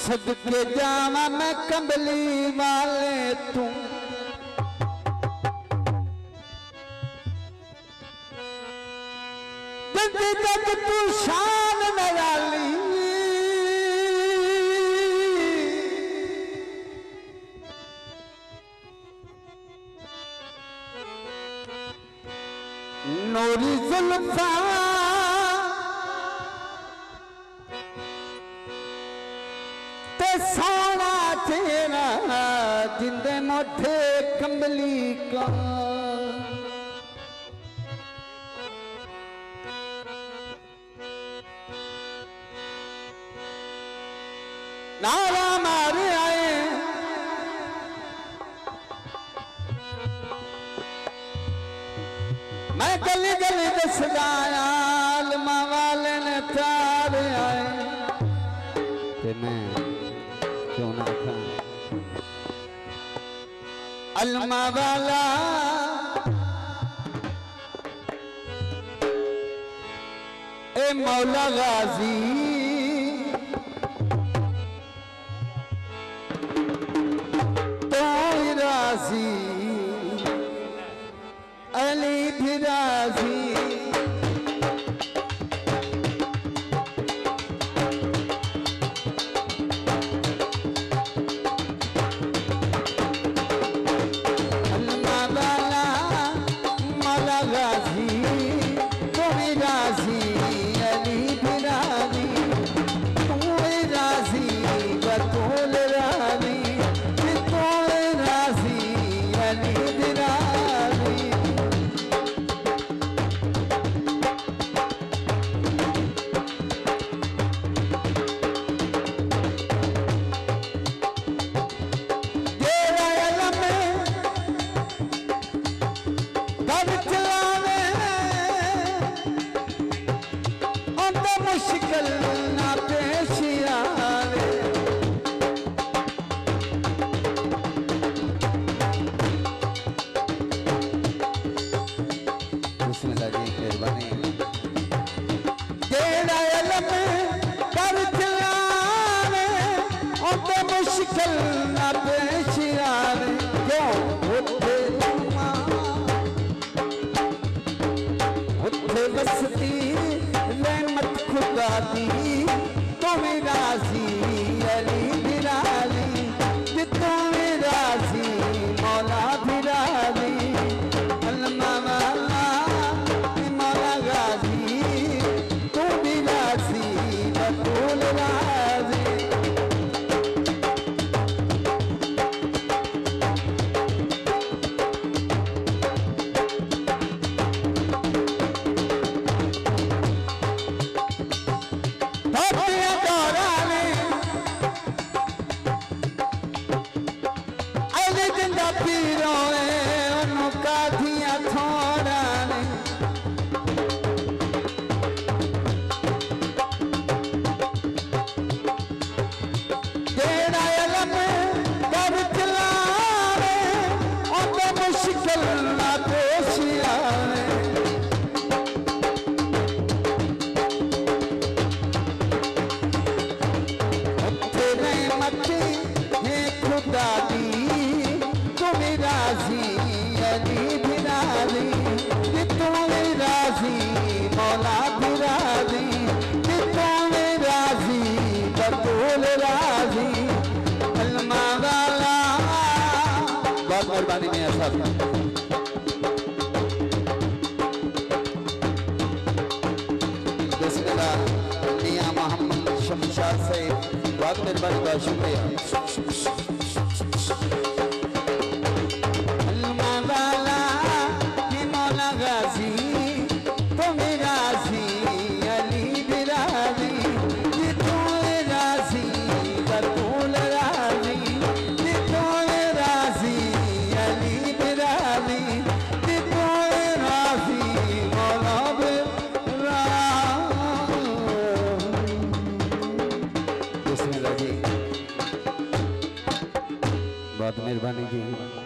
सदके जावा मैं कंबली वाले तू जग तू शान निराली नूरी जुल्फा सोना तेरा जिंदे मोठे कंबली का नारा मारे आए मैं गली गली दसदा आलमा वाले ने प्यार आए ते मैं क्यों ना था अलमा वाला ए मौला गाजी तो राजी अली भी राजी मुश्किल ना पेश आवे बिस्मिल्लाह जी मेहरबानी तेरा इल्म कर चलावे और मुश्किल ना पेश आवे क्यों उठे बसती रहमत खुदा दी तुम्हें राजी अली भी राजी तुम्हें राजी मौला भी राजी अलमा वाला मौला गाजी तू भी राजी बतूल राजी मेहरबानी में ऐसा बिस्मिल्लाह मियां मोहम्मद शमशाद से बहुत मेहरबानी का शुक्रिया अलमा वाला कि मौला गाजी तुम्हें राजी अली भी राजी तुम्हें राजी बतूल राजी तुम्हें राजी बिस्मिल्लाह जी, बहुत मेहरबानी जी।